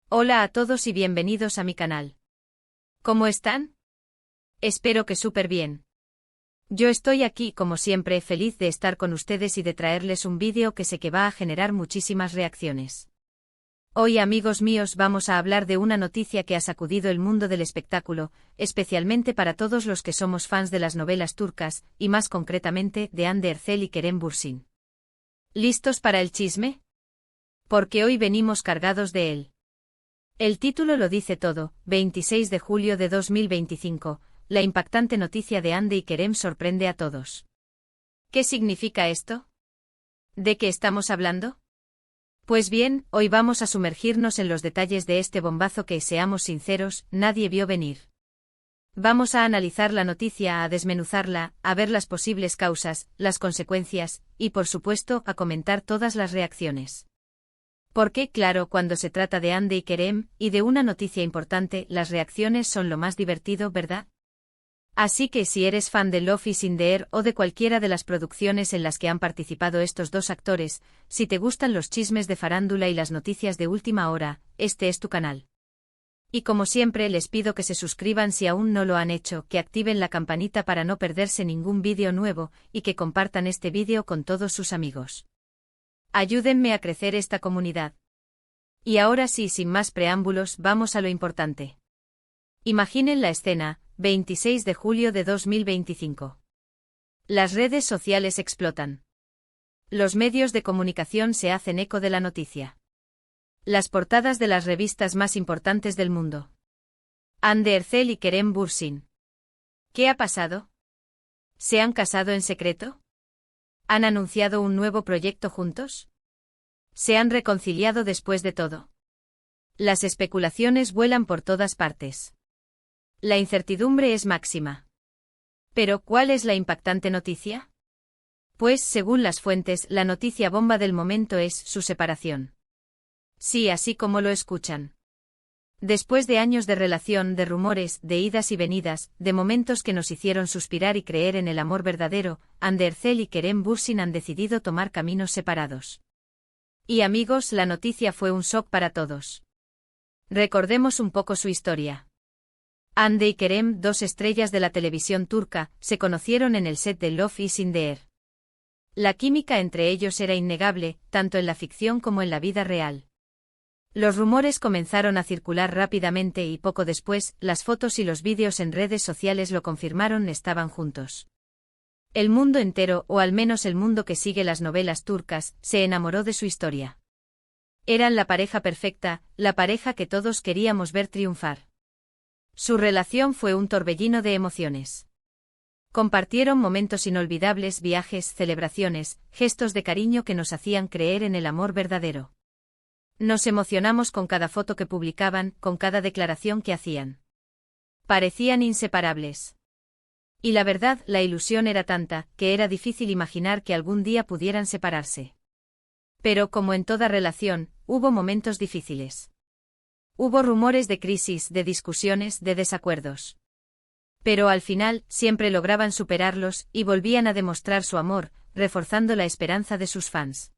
Hola a todos y bienvenidos a mi canal. ¿Cómo están? Espero que súper bien. Yo estoy aquí como siempre feliz de estar con ustedes y de traerles un vídeo que sé que va a generar muchísimas reacciones. Hoy, amigos míos, vamos a hablar de una noticia que ha sacudido el mundo del espectáculo, especialmente para todos los que somos fans de las novelas turcas, y más concretamente de Hande Erçel y Kerem Bürsin. ¿Listos para el chisme? Porque hoy venimos cargados de él. El título lo dice todo: 26 de julio de 2025, la impactante noticia de Hande y Kerem sorprende a todos. ¿Qué significa esto? ¿De qué estamos hablando? Pues bien, hoy vamos a sumergirnos en los detalles de este bombazo que, seamos sinceros, nadie vio venir. Vamos a analizar la noticia, a desmenuzarla, a ver las posibles causas, las consecuencias, y por supuesto, a comentar todas las reacciones. Porque, claro, cuando se trata de Hande y Kerem, y de una noticia importante, las reacciones son lo más divertido, ¿verdad? Así que si eres fan de Love is in the Air o de cualquiera de las producciones en las que han participado estos dos actores, si te gustan los chismes de farándula y las noticias de última hora, este es tu canal. Y como siempre les pido que se suscriban si aún no lo han hecho, que activen la campanita para no perderse ningún vídeo nuevo, y que compartan este vídeo con todos sus amigos. Ayúdenme a crecer esta comunidad. Y ahora sí, sin más preámbulos, vamos a lo importante. Imaginen la escena, 26 de julio de 2025. Las redes sociales explotan. Los medios de comunicación se hacen eco de la noticia. Las portadas de las revistas más importantes del mundo. Hande Erçel y Kerem Bürsin. ¿Qué ha pasado? ¿Se han casado en secreto? ¿Han anunciado un nuevo proyecto juntos? ¿Se han reconciliado después de todo? Las especulaciones vuelan por todas partes. La incertidumbre es máxima. ¿Pero cuál es la impactante noticia? Pues, según las fuentes, la noticia bomba del momento es su separación. Sí, así como lo escuchan. Después de años de relación, de rumores, de idas y venidas, de momentos que nos hicieron suspirar y creer en el amor verdadero, Hande Erçel y Kerem Bürsin han decidido tomar caminos separados. Y amigos, la noticia fue un shock para todos. Recordemos un poco su historia. Hande y Kerem, dos estrellas de la televisión turca, se conocieron en el set de Love is in the Air. La química entre ellos era innegable, tanto en la ficción como en la vida real. Los rumores comenzaron a circular rápidamente y poco después, las fotos y los vídeos en redes sociales lo confirmaron, estaban juntos. El mundo entero, o al menos el mundo que sigue las novelas turcas, se enamoró de su historia. Eran la pareja perfecta, la pareja que todos queríamos ver triunfar. Su relación fue un torbellino de emociones. Compartieron momentos inolvidables, viajes, celebraciones, gestos de cariño que nos hacían creer en el amor verdadero. Nos emocionamos con cada foto que publicaban, con cada declaración que hacían. Parecían inseparables. Y la verdad, la ilusión era tanta, que era difícil imaginar que algún día pudieran separarse. Pero como en toda relación, hubo momentos difíciles. Hubo rumores de crisis, de discusiones, de desacuerdos. Pero al final, siempre lograban superarlos, y volvían a demostrar su amor, reforzando la esperanza de sus fans.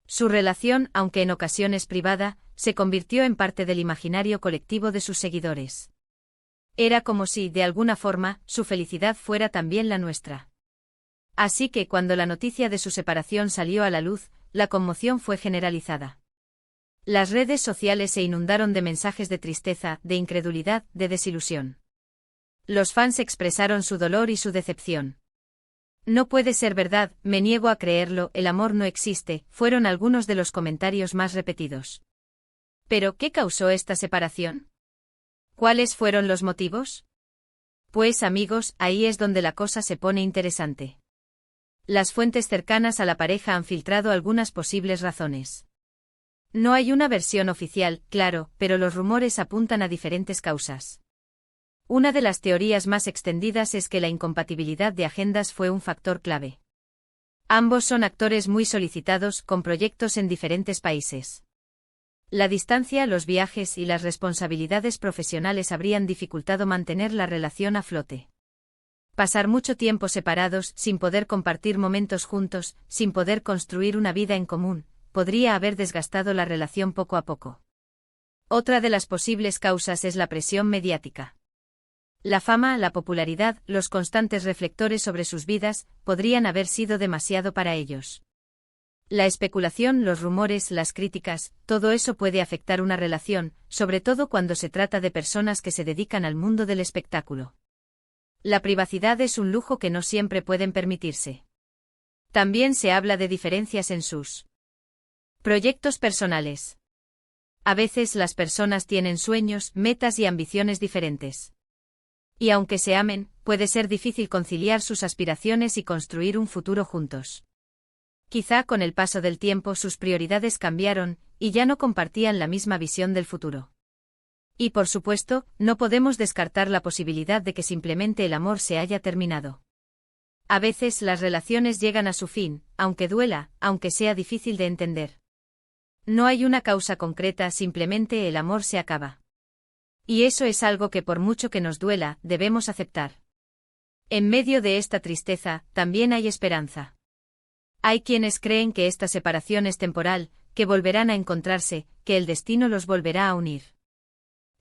Su relación, aunque en ocasiones privada, se convirtió en parte del imaginario colectivo de sus seguidores. Era como si, de alguna forma, su felicidad fuera también la nuestra. Así que cuando la noticia de su separación salió a la luz, la conmoción fue generalizada. Las redes sociales se inundaron de mensajes de tristeza, de incredulidad, de desilusión. Los fans expresaron su dolor y su decepción. No puede ser verdad, me niego a creerlo, el amor no existe, fueron algunos de los comentarios más repetidos. ¿Pero qué causó esta separación? ¿Cuáles fueron los motivos? Pues amigos, ahí es donde la cosa se pone interesante. Las fuentes cercanas a la pareja han filtrado algunas posibles razones. No hay una versión oficial, claro, pero los rumores apuntan a diferentes causas. Una de las teorías más extendidas es que la incompatibilidad de agendas fue un factor clave. Ambos son actores muy solicitados, con proyectos en diferentes países. La distancia, los viajes y las responsabilidades profesionales habrían dificultado mantener la relación a flote. Pasar mucho tiempo separados, sin poder compartir momentos juntos, sin poder construir una vida en común, podría haber desgastado la relación poco a poco. Otra de las posibles causas es la presión mediática. La fama, la popularidad, los constantes reflectores sobre sus vidas, podrían haber sido demasiado para ellos. La especulación, los rumores, las críticas, todo eso puede afectar una relación, sobre todo cuando se trata de personas que se dedican al mundo del espectáculo. La privacidad es un lujo que no siempre pueden permitirse. También se habla de diferencias en sus proyectos personales. A veces las personas tienen sueños, metas y ambiciones diferentes. Y aunque se amen, puede ser difícil conciliar sus aspiraciones y construir un futuro juntos. Quizá con el paso del tiempo sus prioridades cambiaron, y ya no compartían la misma visión del futuro. Y por supuesto, no podemos descartar la posibilidad de que simplemente el amor se haya terminado. A veces las relaciones llegan a su fin, aunque duela, aunque sea difícil de entender. No hay una causa concreta, simplemente el amor se acaba. Y eso es algo que por mucho que nos duela, debemos aceptar. En medio de esta tristeza, también hay esperanza. Hay quienes creen que esta separación es temporal, que volverán a encontrarse, que el destino los volverá a unir.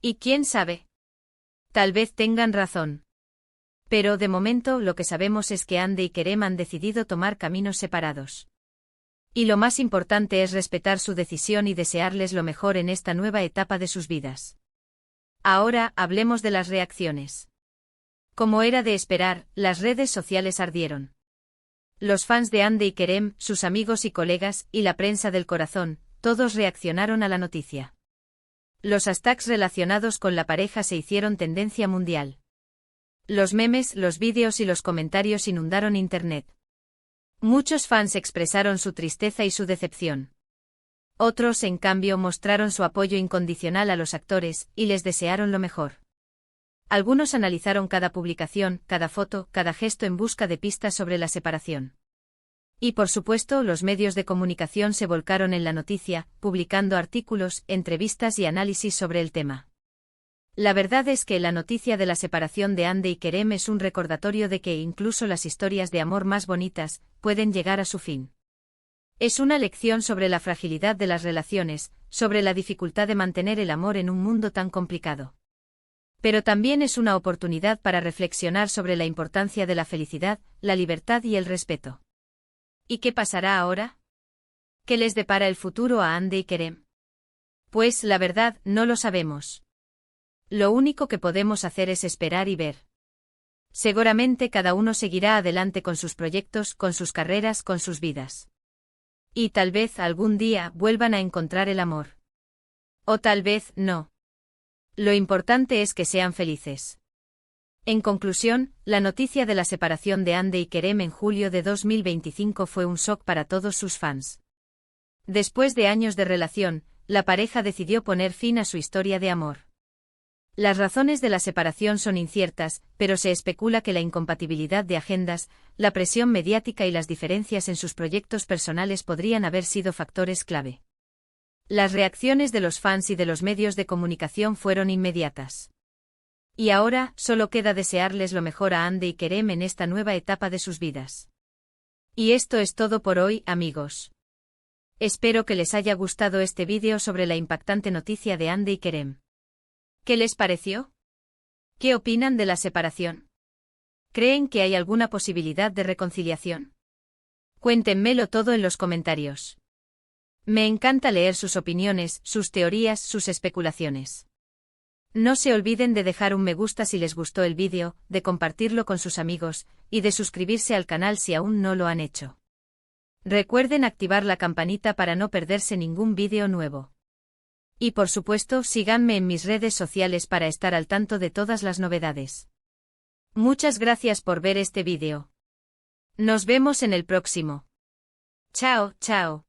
¿Y quién sabe? Tal vez tengan razón. Pero de momento lo que sabemos es que Ande y Kerem han decidido tomar caminos separados. Y lo más importante es respetar su decisión y desearles lo mejor en esta nueva etapa de sus vidas. Ahora hablemos de las reacciones. Como era de esperar, las redes sociales ardieron. Los fans de Ande y Kerem, sus amigos y colegas, y la prensa del corazón, todos reaccionaron a la noticia. Los hashtags relacionados con la pareja se hicieron tendencia mundial. Los memes, los vídeos y los comentarios inundaron Internet. Muchos fans expresaron su tristeza y su decepción. Otros, en cambio, mostraron su apoyo incondicional a los actores, y les desearon lo mejor. Algunos analizaron cada publicación, cada foto, cada gesto en busca de pistas sobre la separación. Y por supuesto, los medios de comunicación se volcaron en la noticia, publicando artículos, entrevistas y análisis sobre el tema. La verdad es que la noticia de la separación de Ande y Kerem es un recordatorio de que incluso las historias de amor más bonitas pueden llegar a su fin. Es una lección sobre la fragilidad de las relaciones, sobre la dificultad de mantener el amor en un mundo tan complicado. Pero también es una oportunidad para reflexionar sobre la importancia de la felicidad, la libertad y el respeto. ¿Y qué pasará ahora? ¿Qué les depara el futuro a Ande y Kerem? Pues la verdad, no lo sabemos. Lo único que podemos hacer es esperar y ver. Seguramente cada uno seguirá adelante con sus proyectos, con sus carreras, con sus vidas. Y tal vez algún día vuelvan a encontrar el amor. O tal vez no. Lo importante es que sean felices. En conclusión, la noticia de la separación de Ande y Kerem en julio de 2025 fue un shock para todos sus fans. Después de años de relación, la pareja decidió poner fin a su historia de amor. Las razones de la separación son inciertas, pero se especula que la incompatibilidad de agendas, la presión mediática y las diferencias en sus proyectos personales podrían haber sido factores clave. Las reacciones de los fans y de los medios de comunicación fueron inmediatas. Y ahora, solo queda desearles lo mejor a Ande y Kerem en esta nueva etapa de sus vidas. Y esto es todo por hoy, amigos. Espero que les haya gustado este vídeo sobre la impactante noticia de Ande y Kerem. ¿Qué les pareció? ¿Qué opinan de la separación? ¿Creen que hay alguna posibilidad de reconciliación? Cuéntenmelo todo en los comentarios. Me encanta leer sus opiniones, sus teorías, sus especulaciones. No se olviden de dejar un me gusta si les gustó el vídeo, de compartirlo con sus amigos, y de suscribirse al canal si aún no lo han hecho. Recuerden activar la campanita para no perderse ningún vídeo nuevo. Y por supuesto, síganme en mis redes sociales para estar al tanto de todas las novedades. Muchas gracias por ver este vídeo. Nos vemos en el próximo. Chao, chao.